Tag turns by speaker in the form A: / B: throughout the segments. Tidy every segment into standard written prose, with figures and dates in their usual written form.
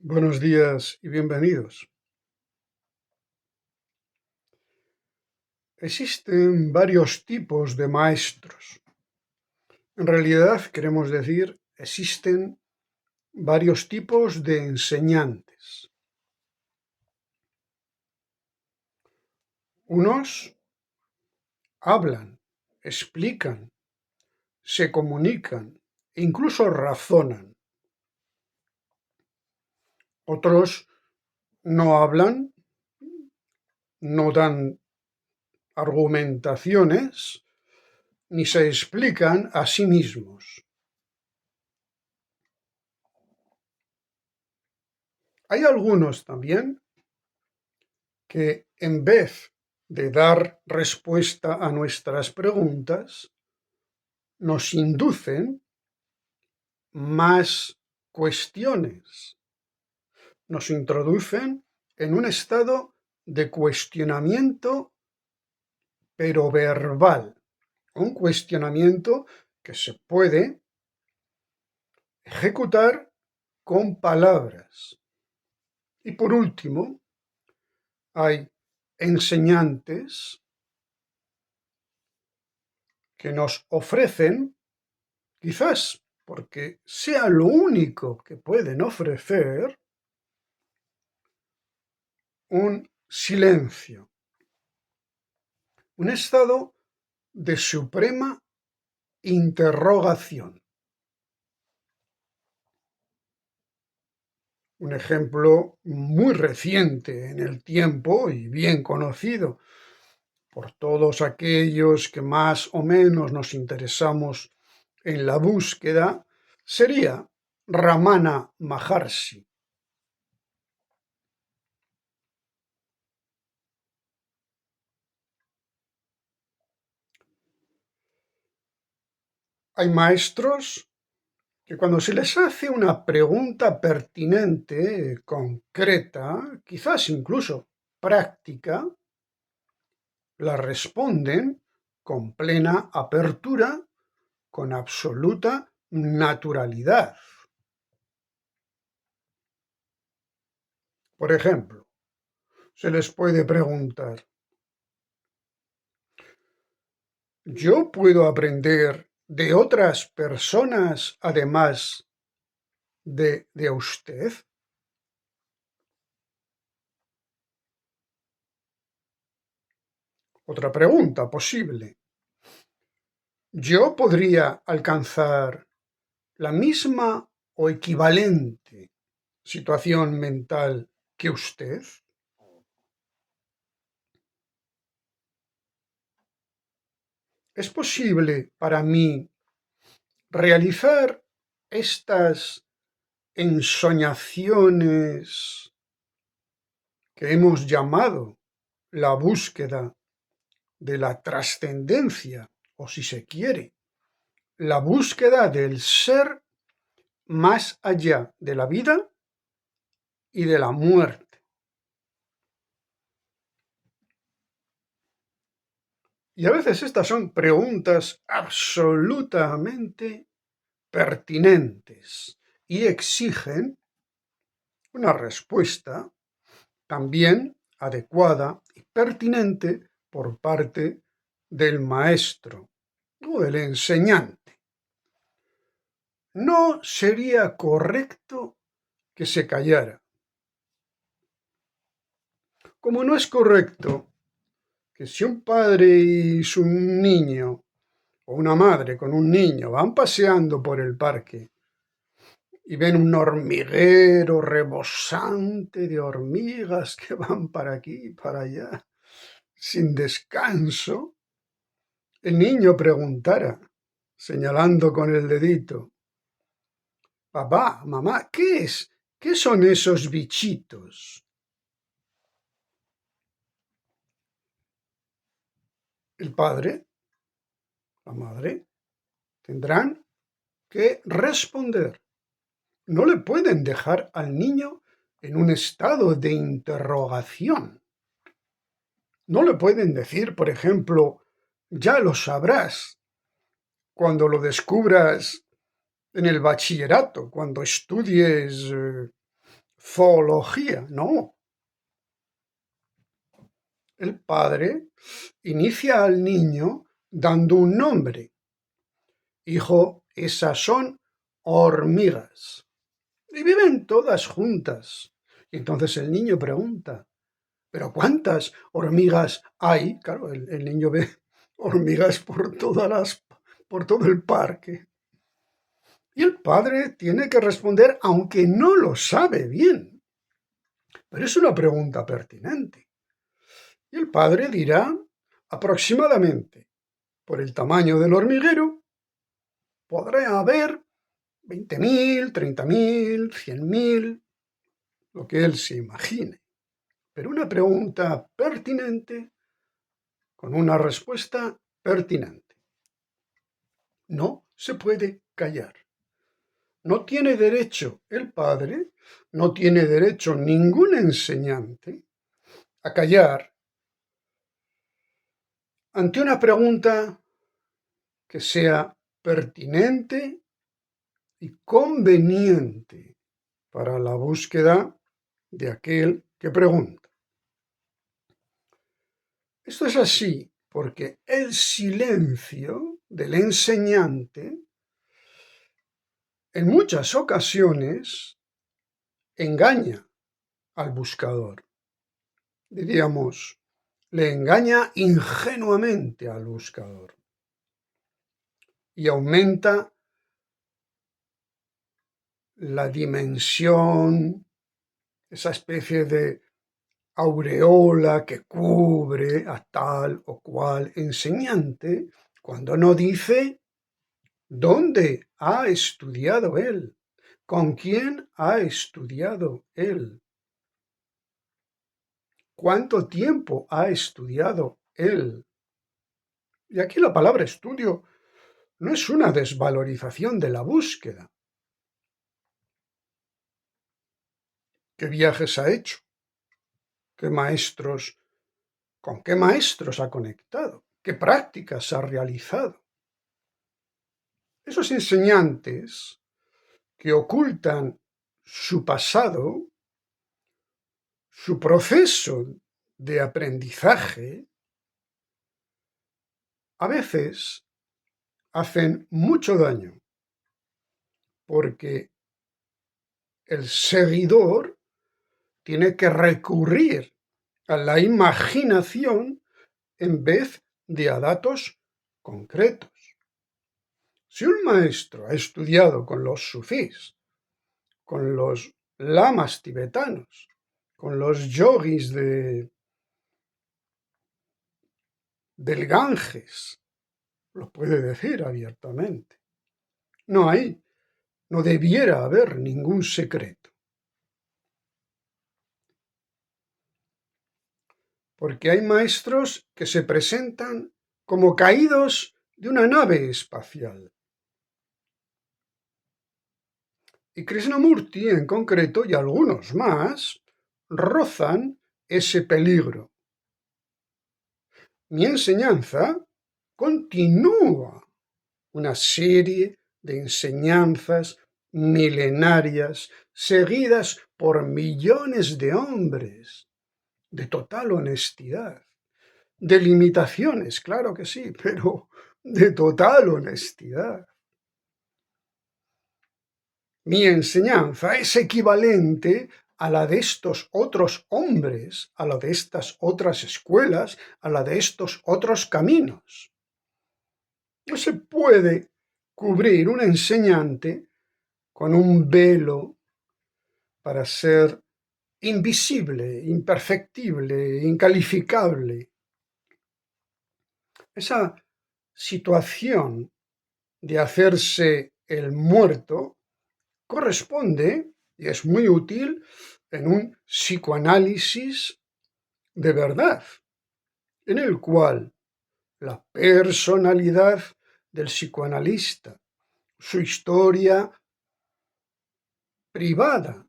A: Buenos días y bienvenidos. Existen varios tipos de maestros. En realidad, queremos decir, existen varios tipos de enseñantes. Unos hablan, explican, se comunican e incluso razonan. Otros no hablan, no dan argumentaciones, ni se explican a sí mismos. Hay algunos también que en vez de dar respuesta a nuestras preguntas, nos inducen más cuestiones, nos introducen en un estado de cuestionamiento, pero verbal, un cuestionamiento que se puede ejecutar con palabras. Y por último, hay enseñantes que nos ofrecen, quizás porque sea lo único que pueden ofrecer, un silencio, un estado de suprema interrogación. Un ejemplo muy reciente en el tiempo y bien conocido por todos aquellos que más o menos nos interesamos en la búsqueda sería Ramana Maharshi. Hay maestros que cuando se les hace una pregunta pertinente, concreta, quizás incluso práctica, la responden con plena apertura, con absoluta naturalidad. Por ejemplo, se les puede preguntar, ¿yo puedo aprender de otras personas además de usted? Otra pregunta posible. ¿Yo podría alcanzar la misma o equivalente situación mental que usted? ¿Es posible para mí realizar estas ensoñaciones que hemos llamado la búsqueda de la trascendencia, o si se quiere, la búsqueda del ser más allá de la vida y de la muerte? Y a veces estas son preguntas absolutamente pertinentes y exigen una respuesta también adecuada y pertinente por parte del maestro o del enseñante. No sería correcto que se callara. Como no es correcto que si un padre y su niño, o una madre con un niño, van paseando por el parque y ven un hormiguero rebosante de hormigas que van para aquí y para allá, sin descanso, el niño preguntara, señalando con el dedito, papá, mamá, ¿qué es? ¿Qué son esos bichitos? El padre, la madre, tendrán que responder. No le pueden dejar al niño en un estado de interrogación. No le pueden decir, por ejemplo, ya lo sabrás cuando lo descubras en el bachillerato, cuando estudies zoología, no. El padre inicia al niño dando un nombre. Hijo, esas son hormigas. Y viven todas juntas. Y entonces el niño pregunta, ¿pero cuántas hormigas hay? Claro, el niño ve hormigas por todo el parque. Y el padre tiene que responder, aunque no lo sabe bien. Pero es una pregunta pertinente. Y el padre dirá, aproximadamente, por el tamaño del hormiguero, podrá haber 20.000, 30.000, 100.000, lo que él se imagine. Pero una pregunta pertinente con una respuesta pertinente. No se puede callar. No tiene derecho el padre, no tiene derecho ningún enseñante a callar ante una pregunta que sea pertinente y conveniente para la búsqueda de aquel que pregunta. Esto es así porque el silencio del enseñante en muchas ocasiones engaña al buscador. Diríamos, le engaña ingenuamente al buscador y aumenta la dimensión, esa especie de aureola que cubre a tal o cual enseñante, cuando no dice dónde ha estudiado él, con quién ha estudiado él, cuánto tiempo ha estudiado él. Y aquí la palabra estudio no es una desvalorización de la búsqueda. ¿Qué viajes ha hecho? ¿Con qué maestros ha conectado? ¿Qué prácticas ha realizado? Esos enseñantes que ocultan su pasado, su proceso de aprendizaje, a veces hacen mucho daño, porque el seguidor tiene que recurrir a la imaginación en vez de a datos concretos. Si un maestro ha estudiado con los sufís, con los lamas tibetanos, con los yogis del Ganges, lo puede decir abiertamente. No debiera haber ningún secreto. Porque hay maestros que se presentan como caídos de una nave espacial. Y Krishnamurti en concreto y algunos más rozan ese peligro. Mi enseñanza continúa una serie de enseñanzas milenarias seguidas por millones de hombres, de total honestidad, de limitaciones, claro que sí, pero de total honestidad. Mi enseñanza es equivalente a la de estos otros hombres, a la de estas otras escuelas, a la de estos otros caminos. No se puede cubrir un enseñante con un velo para ser invisible, imperceptible, incalificable. Esa situación de hacerse el muerto corresponde, y es muy útil, en un psicoanálisis de verdad, en el cual la personalidad del psicoanalista, su historia privada,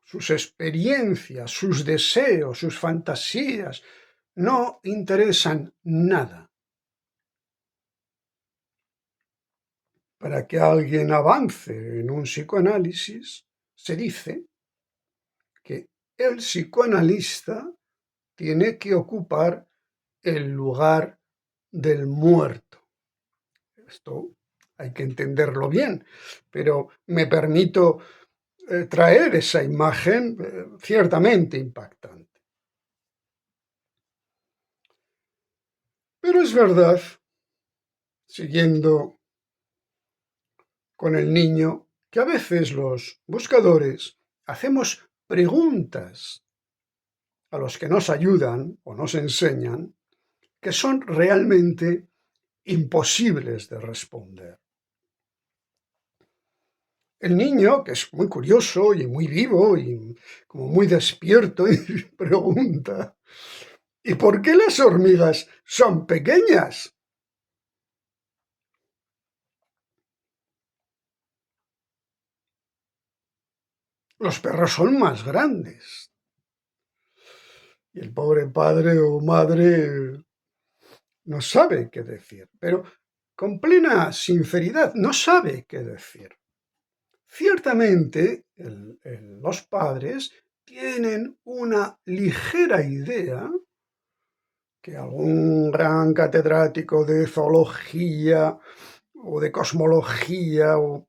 A: sus experiencias, sus deseos, sus fantasías, no interesan nada. Para que alguien avance en un psicoanálisis, se dice el psicoanalista tiene que ocupar el lugar del muerto. Esto hay que entenderlo bien, pero me permito traer esa imagen ciertamente impactante. Pero es verdad, siguiendo con el niño, que a veces los buscadores hacemos preguntas a los que nos ayudan o nos enseñan que son realmente imposibles de responder. El niño, que es muy curioso y muy vivo y como muy despierto, y pregunta: ¿y por qué las hormigas son pequeñas? Los perros son más grandes. Y el pobre padre o madre no sabe qué decir, pero con plena sinceridad no sabe qué decir. Ciertamente, los padres tienen una ligera idea que algún gran catedrático de zoología o de cosmología o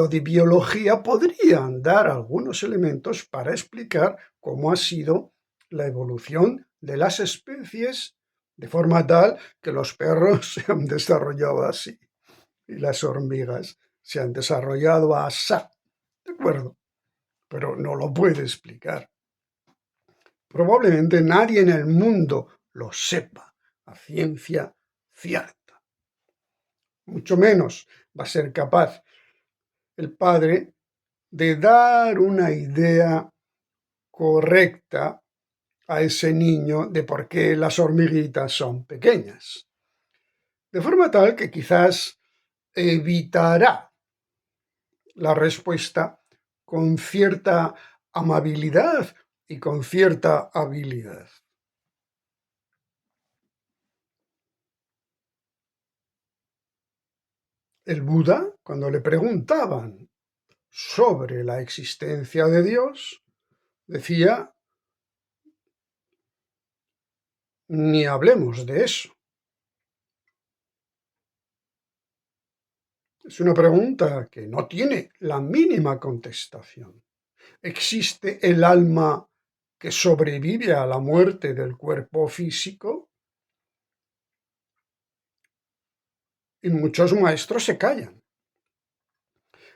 A: de biología podrían dar algunos elementos para explicar cómo ha sido la evolución de las especies, de forma tal que los perros se han desarrollado así y las hormigas se han desarrollado así. ¿De acuerdo? Pero no lo puede explicar. Probablemente nadie en el mundo lo sepa a ciencia cierta. Mucho menos va a ser capaz el padre de dar una idea correcta a ese niño de por qué las hormiguitas son pequeñas. De forma tal que quizás evitará la respuesta con cierta amabilidad y con cierta habilidad. El Buda, cuando le preguntaban sobre la existencia de Dios, decía: ni hablemos de eso. Es una pregunta que no tiene la mínima contestación. ¿Existe el alma que sobrevive a la muerte del cuerpo físico? Y muchos maestros se callan,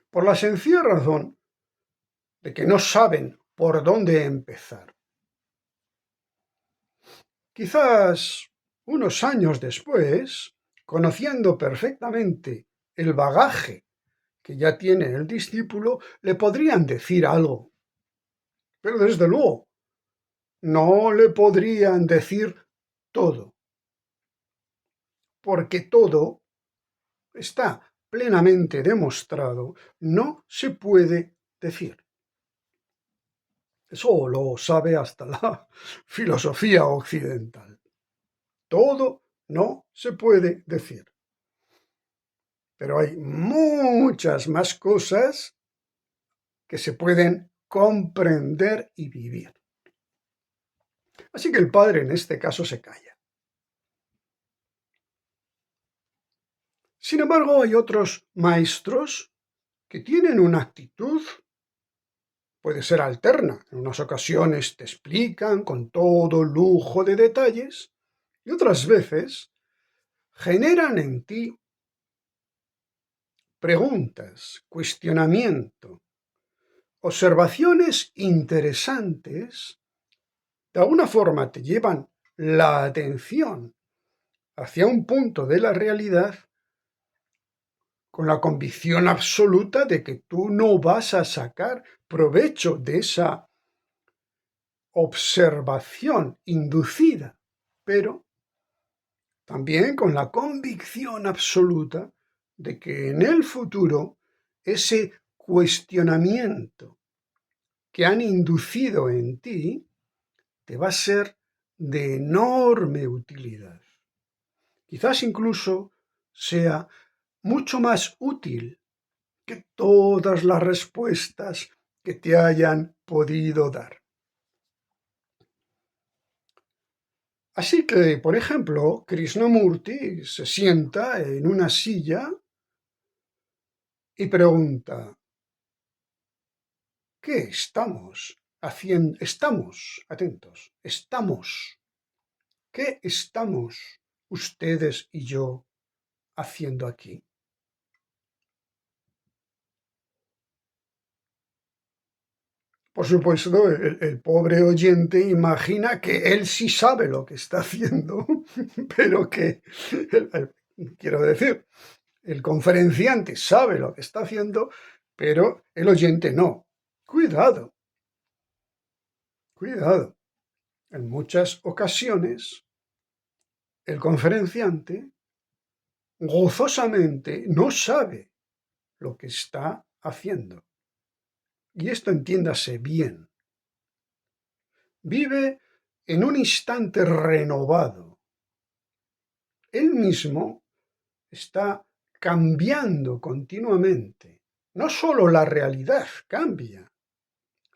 A: por la sencilla razón de que no saben por dónde empezar. Quizás unos años después, conociendo perfectamente el bagaje que ya tiene el discípulo, le podrían decir algo. Pero desde luego, no le podrían decir todo, porque todo está plenamente demostrado, no se puede decir. Eso lo sabe hasta la filosofía occidental. Todo no se puede decir. Pero hay muchas más cosas que se pueden comprender y vivir. Así que el padre en este caso se calla. Sin embargo, hay otros maestros que tienen una actitud, puede ser alterna. En unas ocasiones te explican con todo lujo de detalles y otras veces generan en ti preguntas, cuestionamiento, observaciones interesantes. De alguna forma te llevan la atención hacia un punto de la realidad con la convicción absoluta de que tú no vas a sacar provecho de esa observación inducida, pero también con la convicción absoluta de que en el futuro ese cuestionamiento que han inducido en ti te va a ser de enorme utilidad. Quizás incluso sea mucho más útil que todas las respuestas que te hayan podido dar. Así que, por ejemplo, Krishnamurti se sienta en una silla y pregunta: ¿qué estamos haciendo? Atentos, ¿qué estamos ustedes y yo haciendo aquí? Por supuesto, el pobre oyente imagina que él sí sabe lo que está haciendo, pero que, quiero decir, el conferenciante sabe lo que está haciendo, pero el oyente no. Cuidado, cuidado. En muchas ocasiones, el conferenciante gozosamente no sabe lo que está haciendo. Y esto entiéndase bien. Vive en un instante renovado. Él mismo está cambiando continuamente. No solo la realidad cambia,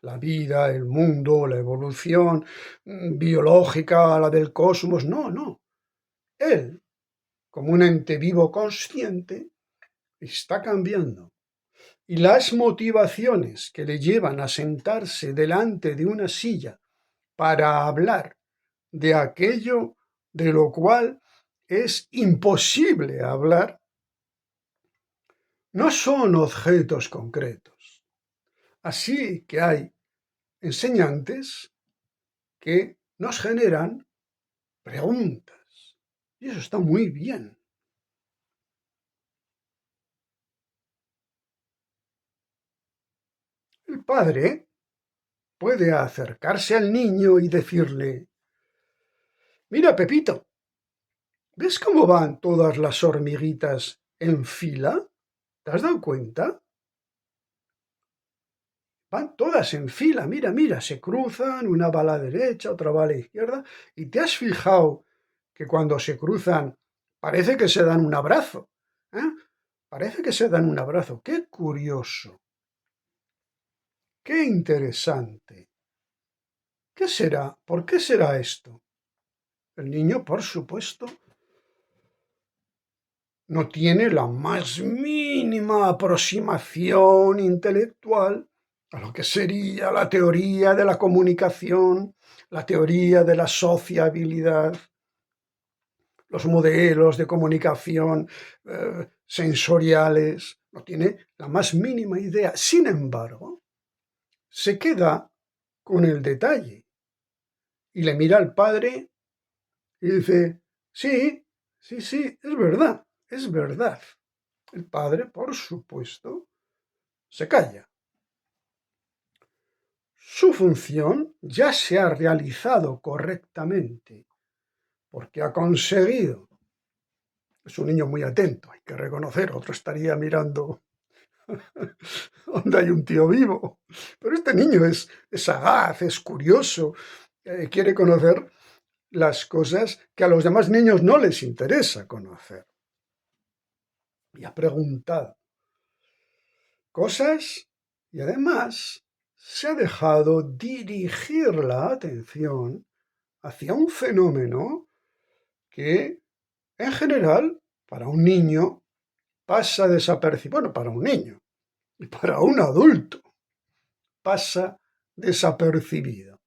A: la vida, el mundo, la evolución biológica, la del cosmos, no. Él, como un ente vivo consciente, está cambiando. Y las motivaciones que le llevan a sentarse delante de una silla para hablar de aquello de lo cual es imposible hablar, no son objetos concretos. Así que hay enseñantes que nos generan preguntas. Y eso está muy bien. El padre puede acercarse al niño y decirle: mira, Pepito, ¿ves cómo van todas las hormiguitas en fila? ¿Te has dado cuenta? Van todas en fila, mira, se cruzan, una va a la derecha, otra va a la izquierda. ¿Y te has fijado que cuando se cruzan parece que se dan un abrazo? ¿Eh? Parece que se dan un abrazo. ¡Qué curioso! ¡Qué interesante! ¿Qué será? ¿Por qué será esto? El niño, por supuesto, no tiene la más mínima aproximación intelectual a lo que sería la teoría de la comunicación, la teoría de la sociabilidad, los modelos de comunicación sensoriales. No tiene la más mínima idea. Sin embargo, se queda con el detalle y le mira al padre y dice: sí, es verdad. El padre, por supuesto, se calla. Su función ya se ha realizado correctamente, porque ha conseguido. Es un niño muy atento, hay que reconocer, otro estaría mirando donde hay un tío vivo. Pero este niño es sagaz, es curioso, quiere conocer las cosas que a los demás niños no les interesa conocer. Y ha preguntado cosas y además se ha dejado dirigir la atención hacia un fenómeno que, en general, para un niño pasa desapercibido. Bueno, para un niño y para un adulto pasa desapercibido.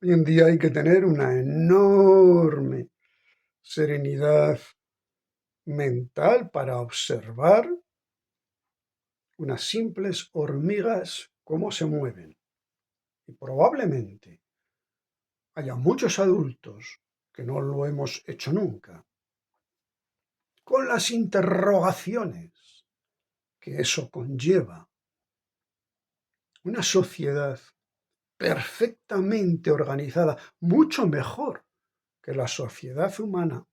A: Hoy en día hay que tener una enorme serenidad mental para observar unas simples hormigas cómo se mueven. Y probablemente haya muchos adultos que no lo hemos hecho nunca, con las interrogaciones que eso conlleva. Una sociedad perfectamente organizada, mucho mejor que la sociedad humana,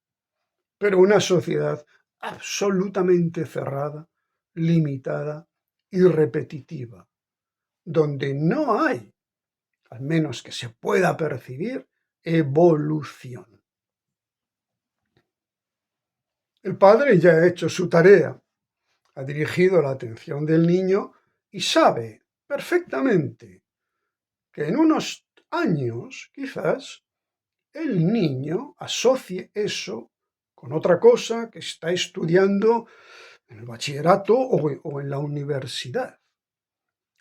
A: pero una sociedad absolutamente cerrada, limitada y repetitiva, donde no hay, al menos que se pueda percibir, evolución. El padre ya ha hecho su tarea, ha dirigido la atención del niño y sabe perfectamente que en unos años, quizás, el niño asocie eso con otra cosa que está estudiando en el bachillerato o en la universidad.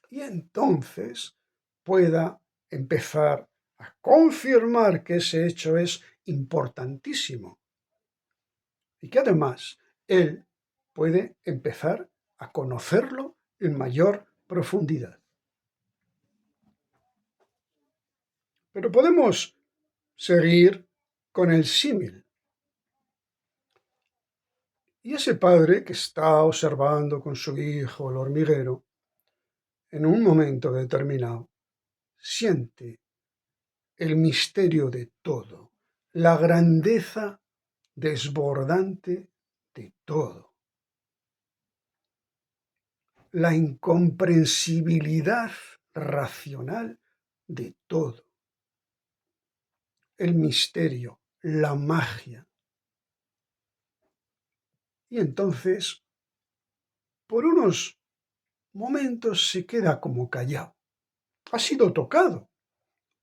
A: Y entonces pueda empezar a confirmar que ese hecho es importantísimo y que además él puede empezar a conocerlo en mayor profundidad. Pero podemos seguir con el símil. Y ese padre que está observando con su hijo el hormiguero, en un momento determinado, siente el misterio de todo, la grandeza desbordante de todo, la incomprensibilidad racional de todo, el misterio, la magia. Y entonces, por unos momentos se queda como callado. Ha sido tocado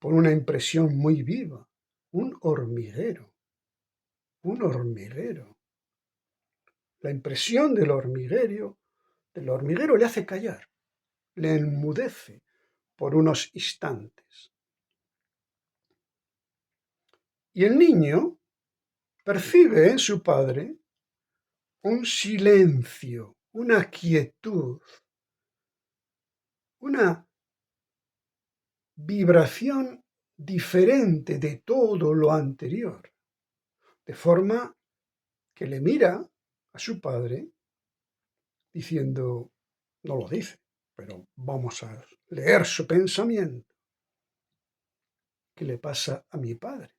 A: por una impresión muy viva, un hormiguero, un hormiguero. La impresión del hormiguero le hace callar, le enmudece por unos instantes. Y el niño percibe en su padre un silencio, una quietud, una vibración diferente de todo lo anterior, de forma que le mira a su padre diciendo, no lo dice, pero vamos a leer su pensamiento. ¿Qué le pasa a mi padre?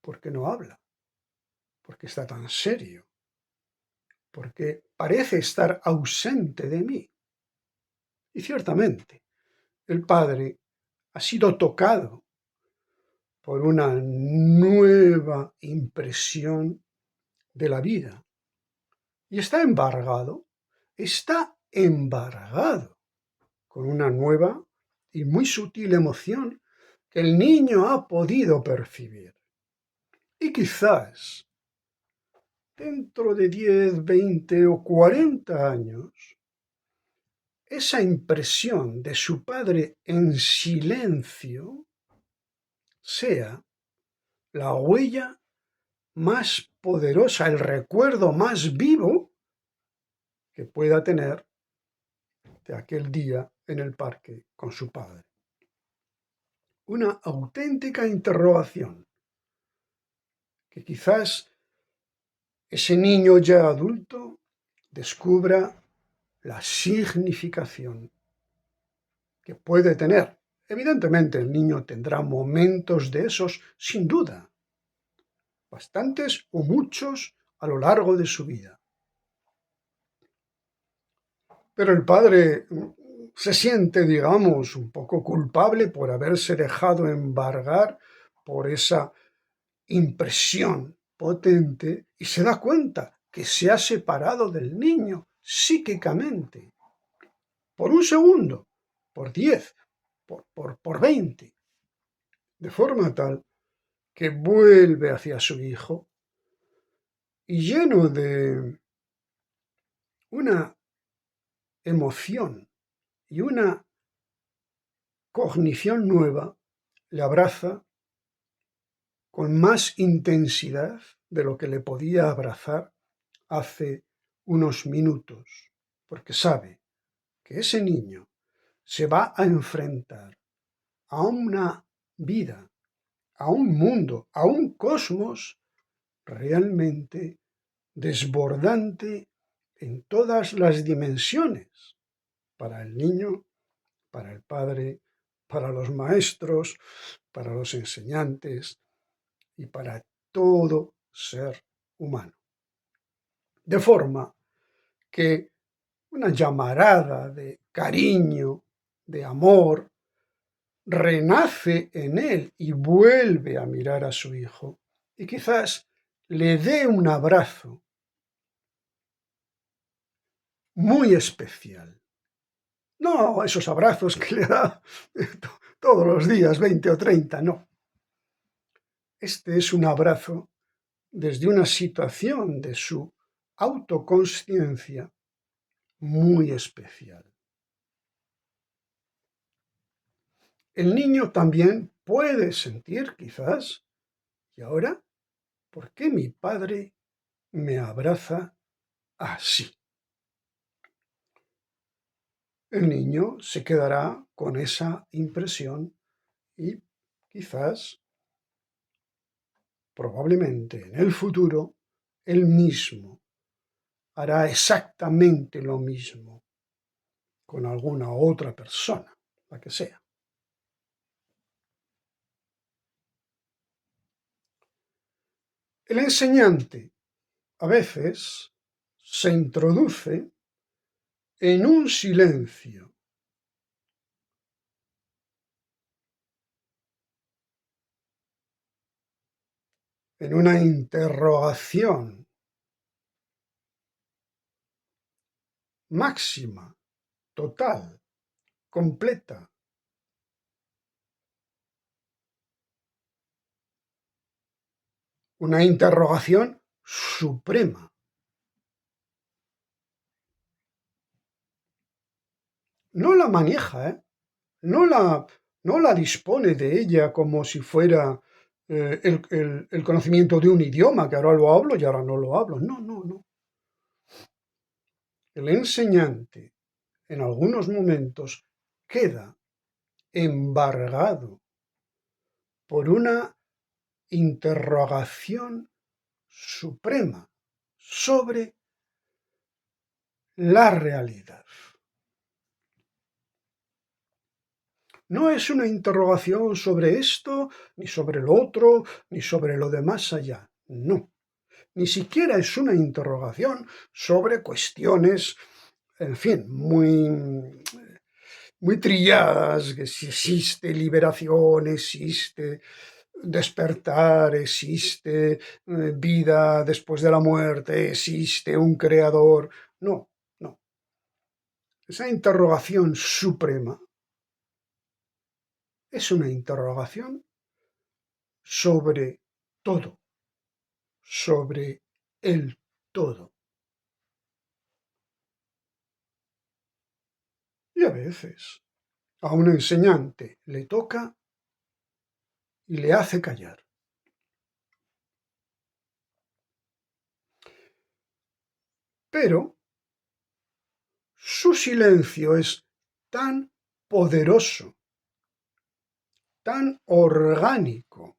A: ¿Por qué no habla? ¿Por qué está tan serio? ¿Por qué parece estar ausente de mí? Y ciertamente, el padre ha sido tocado por una nueva impresión de la vida y está embargado con una nueva y muy sutil emoción que el niño ha podido percibir. Y quizás dentro de 10, 20 o 40 años, esa impresión de su padre en silencio sea la huella más poderosa, el recuerdo más vivo que pueda tener de aquel día en el parque con su padre. Una auténtica interrogación que quizás ese niño ya adulto descubra la significación que puede tener. Evidentemente el niño tendrá momentos de esos, sin duda, bastantes o muchos a lo largo de su vida. Pero el padre se siente, digamos, un poco culpable por haberse dejado embargar por esa impresión potente y se da cuenta que se ha separado del niño psíquicamente por un segundo, por 10, por 20, de forma tal que vuelve hacia su hijo y lleno de una emoción y una cognición nueva, le abraza con más intensidad de lo que le podía abrazar hace unos minutos, porque sabe que ese niño se va a enfrentar a una vida, a un mundo, a un cosmos realmente desbordante en todas las dimensiones, para el niño, para el padre, para los maestros, para los enseñantes y para todo ser humano. De forma que una llamarada de cariño, de amor, renace en él y vuelve a mirar a su hijo y quizás le dé un abrazo muy especial. No esos abrazos que le da todos los días, 20 o 30, no. Este es un abrazo desde una situación de su autoconsciencia muy especial. El niño también puede sentir, quizás, ¿y ahora por qué mi padre me abraza así? El niño se quedará con esa impresión y quizás, probablemente en el futuro, él mismo hará exactamente lo mismo con alguna otra persona, la que sea. El enseñante a veces se introduce en un silencio, en una interrogación máxima, total, completa, una interrogación suprema. No la maneja, no la dispone de ella como si fuera el conocimiento de un idioma, que ahora lo hablo y ahora no lo hablo. No, no, no. El enseñante en algunos momentos queda embargado por una interrogación suprema sobre la realidad. No es una interrogación sobre esto, ni sobre lo otro, ni sobre lo de más allá. No. Ni siquiera es una interrogación sobre cuestiones, en fin, muy trilladas, que si existe liberación, existe despertar, existe vida después de la muerte, existe un creador. No, no. Esa interrogación suprema es una interrogación sobre todo, sobre el todo. Y a veces a un enseñante le toca y le hace callar. Pero su silencio es tan poderoso, tan orgánico,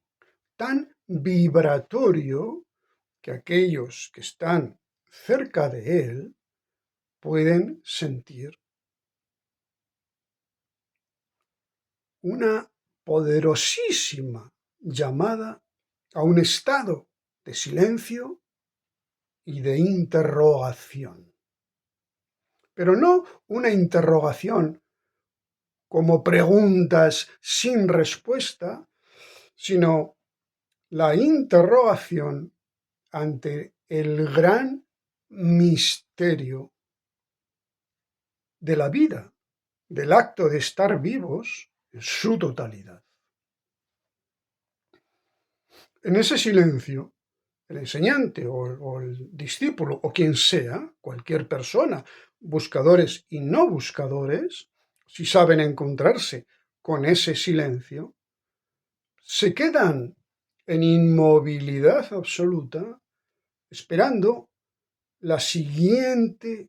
A: tan vibratorio, que aquellos que están cerca de él pueden sentir una poderosísima llamada a un estado de silencio y de interrogación. Pero no una interrogación como preguntas sin respuesta, sino la interrogación ante el gran misterio de la vida, del acto de estar vivos en su totalidad. En ese silencio, el enseñante o el discípulo o quien sea, cualquier persona, buscadores y no buscadores, si saben encontrarse con ese silencio, se quedan en inmovilidad absoluta, esperando la siguiente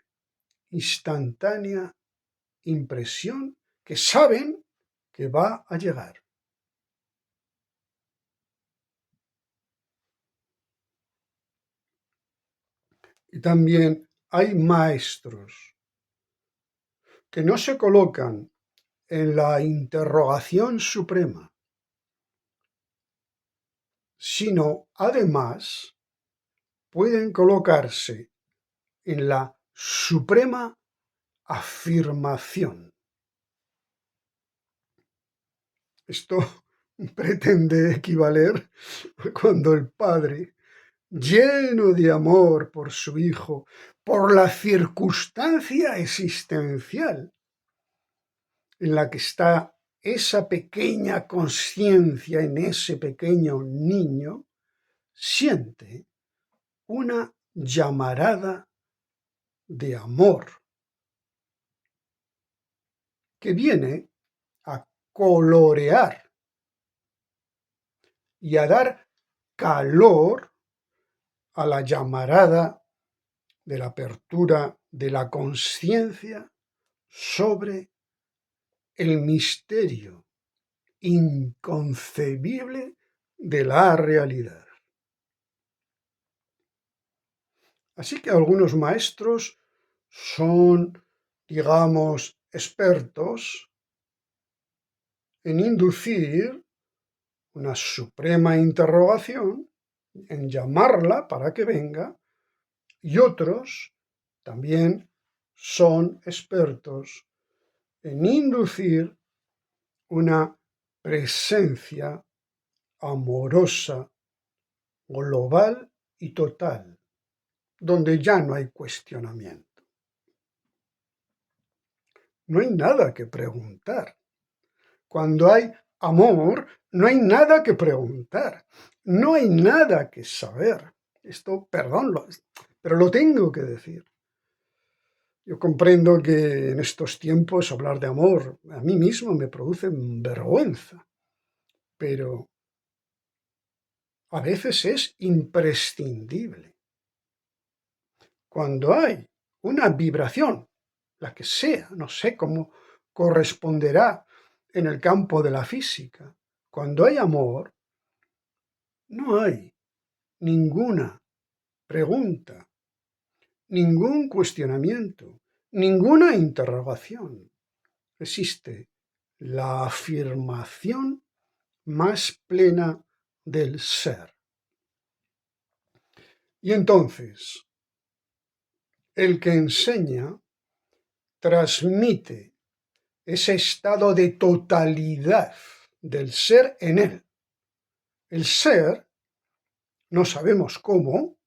A: instantánea impresión que saben que va a llegar. Y también hay maestros que no se colocan en la interrogación suprema, sino además pueden colocarse en la suprema afirmación. Esto pretende equivaler cuando el padre, lleno de amor por su hijo, por la circunstancia existencial en la que está esa pequeña conciencia en ese pequeño niño, siente una llamarada de amor que viene a colorear y a dar calor a la llamarada de la apertura de la conciencia sobre el misterio inconcebible de la realidad. Así que algunos maestros son, digamos, expertos en inducir una suprema interrogación, en llamarla para que venga, y otros también son expertos en inducir una presencia amorosa, global y total, donde ya no hay cuestionamiento. No hay nada que preguntar. Cuando hay amor, no hay nada que preguntar, no hay nada que saber. Esto, perdón, pero lo tengo que decir. Yo comprendo que en estos tiempos hablar de amor a mí mismo me produce vergüenza, pero a veces es imprescindible. Cuando hay una vibración, la que sea, no sé cómo corresponderá en el campo de la física, cuando hay amor, no hay ninguna pregunta, ningún cuestionamiento, ninguna interrogación. Existe la afirmación más plena del ser. Y entonces, el que enseña transmite ese estado de totalidad del ser en él. El ser, no sabemos cómo,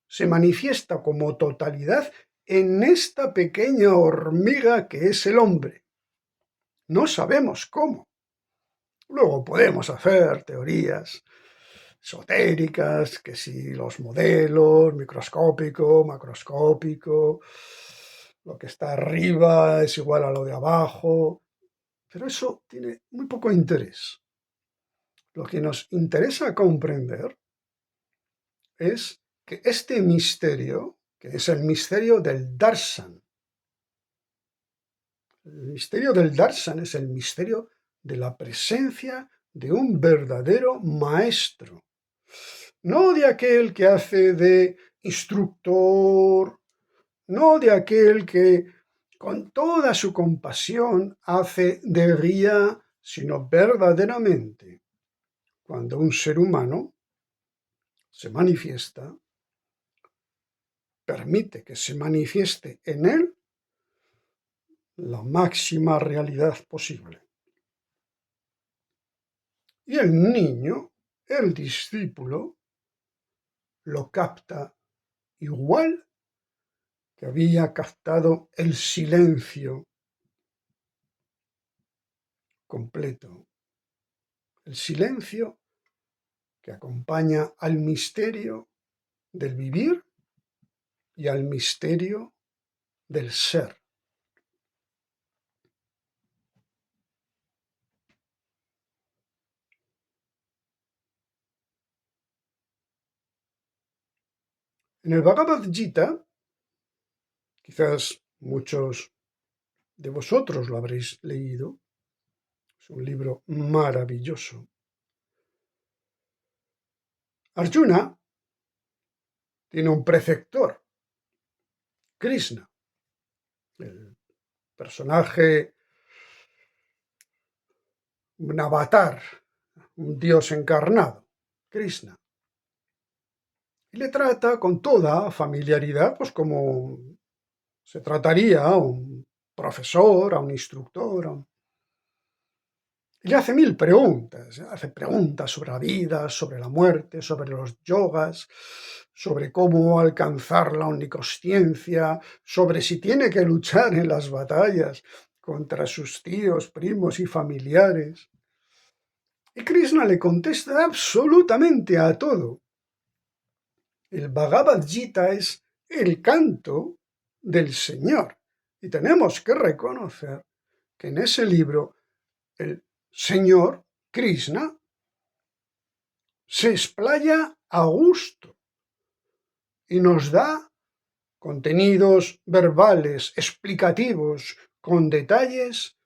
A: se manifiesta como totalidad en esta pequeña hormiga que es el hombre. No sabemos cómo. Luego podemos hacer teorías esotéricas, que si los modelos, microscópico, macroscópico, lo que está arriba es igual a lo de abajo, pero eso tiene muy poco interés. Lo que nos interesa comprender es que este misterio, que es el misterio del Darshan, el misterio del Darshan es el misterio de la presencia de un verdadero maestro, no de aquel que hace de instructor, no de aquel que con toda su compasión hace de guía, sino verdaderamente cuando un ser humano se manifiesta, permite que se manifieste en él la máxima realidad posible. Y el niño, el discípulo, lo capta igual que había captado el silencio completo, el silencio que acompaña al misterio del vivir y al misterio del ser. En el Bhagavad Gita, quizás muchos de vosotros lo habréis leído, es un libro maravilloso. Arjuna tiene un preceptor, Krishna, el personaje, un avatar, un dios encarnado, Krishna. Y le trata con toda familiaridad, pues como se trataría a un profesor, a un instructor. Y le hace mil preguntas, hace preguntas sobre la vida, sobre la muerte, sobre los yogas, sobre cómo alcanzar la omniconsciencia, sobre si tiene que luchar en las batallas contra sus tíos, primos y familiares. Y Krishna le contesta absolutamente a todo. El Bhagavad Gita es el canto del Señor. Y tenemos que reconocer que en ese libro el Señor, Krishna, se explaya a gusto y nos da contenidos verbales, explicativos, con detalles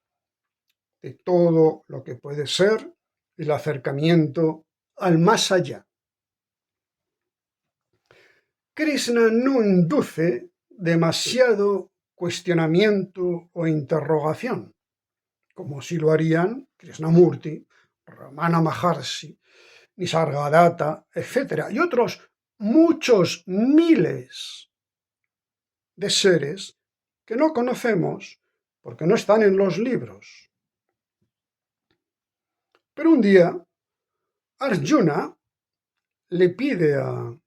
A: de todo lo que puede ser el acercamiento al más allá. Krishna no induce demasiado cuestionamiento o interrogación, como si lo harían Krishnamurti, Ramana Maharshi, Nisargadatta, etc. y otros muchos miles de seres que no conocemos porque no están en los libros. Pero un día Arjuna le pide a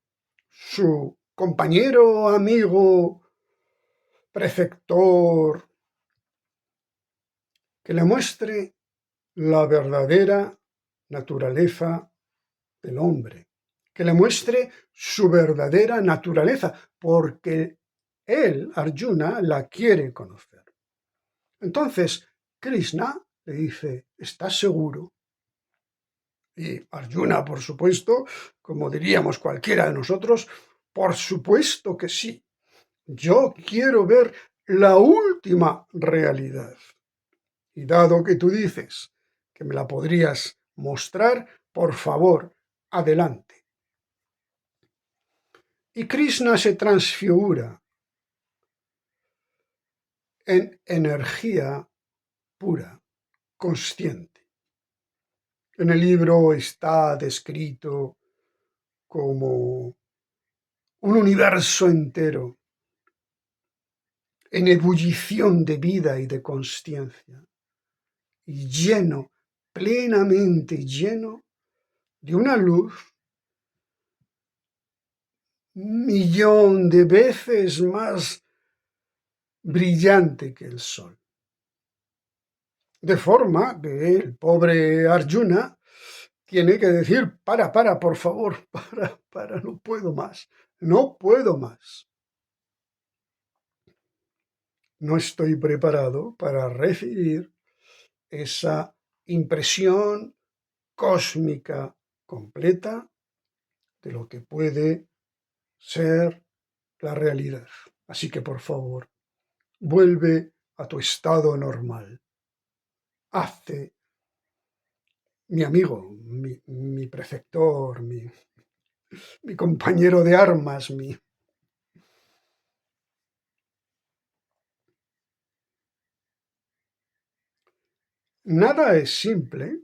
A: su compañero, amigo, preceptor, que le muestre la verdadera naturaleza del hombre, que le muestre su verdadera naturaleza, porque él, Arjuna, la quiere conocer. Entonces, Krishna le dice, ¿estás seguro? Y Arjuna, por supuesto, como diríamos cualquiera de nosotros, por supuesto que sí. Yo quiero ver la última realidad. Y dado que tú dices que me la podrías mostrar, por favor, adelante. Y Krishna se transfigura en energía pura, consciente. En el libro está descrito como un universo entero en ebullición de vida y de consciencia, y lleno, plenamente lleno de una luz 1.000.000 de veces más brillante que el sol. De forma que el pobre Arjuna tiene que decir, por favor, no puedo más, no puedo más. No estoy preparado para recibir esa impresión cósmica completa de lo que puede ser la realidad. Así que, por favor, vuelve a tu estado normal. Hazte mi amigo, mi preceptor, mi compañero de armas, Nada es simple,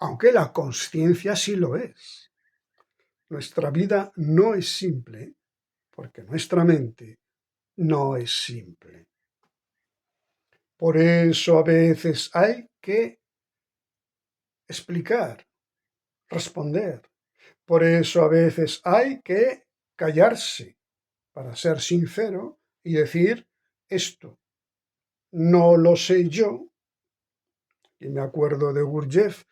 A: aunque la consciencia sí lo es. Nuestra vida no es simple, porque nuestra mente no es simple. Por eso a veces hay que explicar, responder. Por eso a veces hay que callarse para ser sincero y decir esto no lo sé yo. Y me acuerdo de Gurdjieff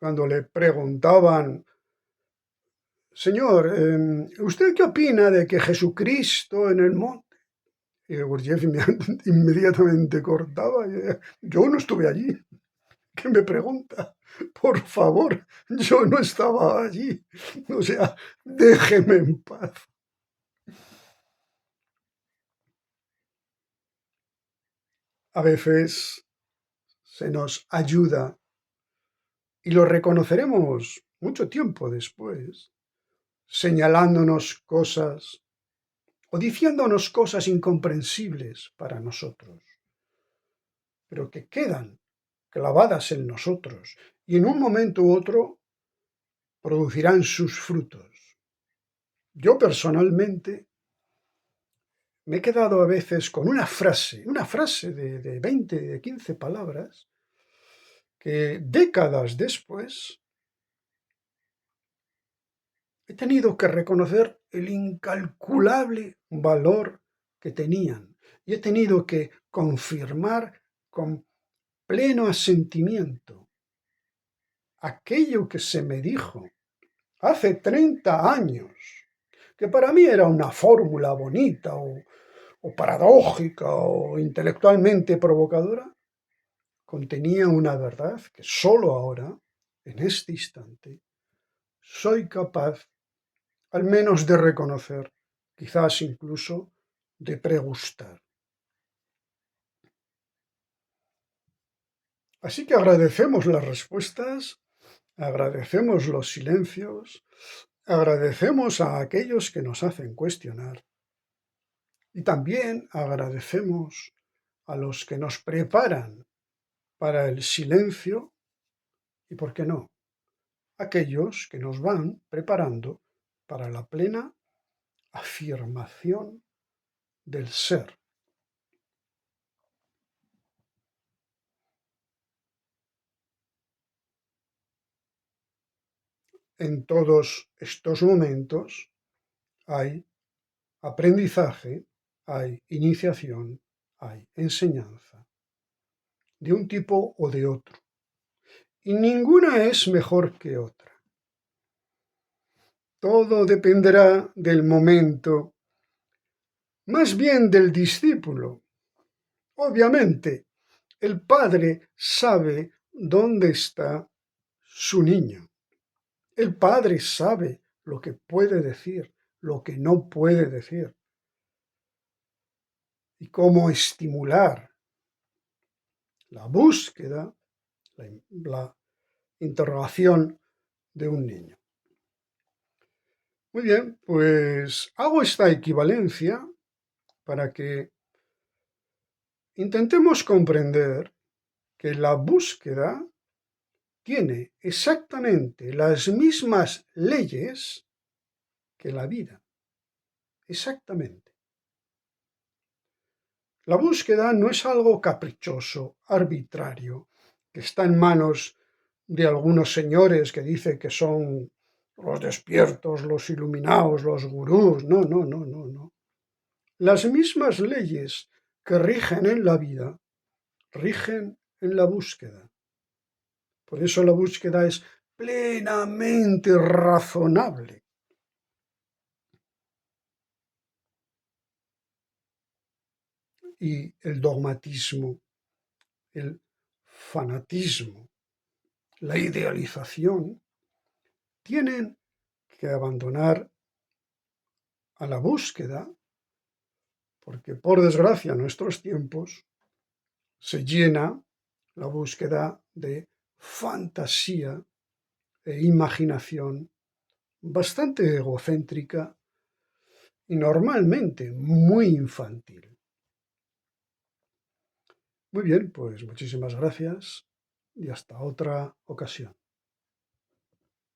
A: cuando le preguntaban, Señor, ¿usted qué opina de que Jesucristo en el monte? Y Gurdjieff inmediatamente cortaba. Yo no estuve allí. ¿Qué me pregunta? Por favor, yo no estaba allí. O sea, déjeme en paz. A veces se nos ayuda y lo reconoceremos mucho tiempo después, señalándonos cosas o diciéndonos cosas incomprensibles para nosotros, pero que quedan clavadas en nosotros y en un momento u otro producirán sus frutos. Yo personalmente me he quedado a veces con una frase de 20, de 15 palabras, que décadas después he tenido que reconocer el incalculable valor que tenían y he tenido que confirmar con pleno asentimiento aquello que se me dijo hace 30 años, que para mí era una fórmula bonita o paradójica o intelectualmente provocadora, contenía una verdad que solo ahora, en este instante, soy capaz al menos de reconocer, quizás incluso de pregustar. Así que agradecemos las respuestas, agradecemos los silencios, agradecemos a aquellos que nos hacen cuestionar y también agradecemos a los que nos preparan para el silencio y, ¿por qué no?, aquellos que nos van preparando para la plena afirmación del ser. En todos estos momentos hay aprendizaje, hay iniciación, hay enseñanza, de un tipo o de otro. Y ninguna es mejor que otra. Todo dependerá del momento, más bien del discípulo. Obviamente, el padre sabe dónde está su niño. El padre sabe lo que puede decir, lo que no puede decir, y cómo estimular la búsqueda, la interrogación de un niño. Muy bien, pues hago esta equivalencia para que intentemos comprender que la búsqueda tiene exactamente las mismas leyes que la vida. Exactamente. La búsqueda no es algo caprichoso, arbitrario, que está en manos de algunos señores que dicen que son los despiertos, los iluminados, los gurús. No, no, no, no, no. Las mismas leyes que rigen en la vida, rigen en la búsqueda. Por eso la búsqueda es plenamente razonable. Y el dogmatismo, el fanatismo, la idealización, tienen que abandonar a la búsqueda, porque por desgracia en nuestros tiempos se llena la búsqueda de fantasía e imaginación bastante egocéntrica y normalmente muy infantil. Muy bien, pues muchísimas gracias y hasta otra ocasión.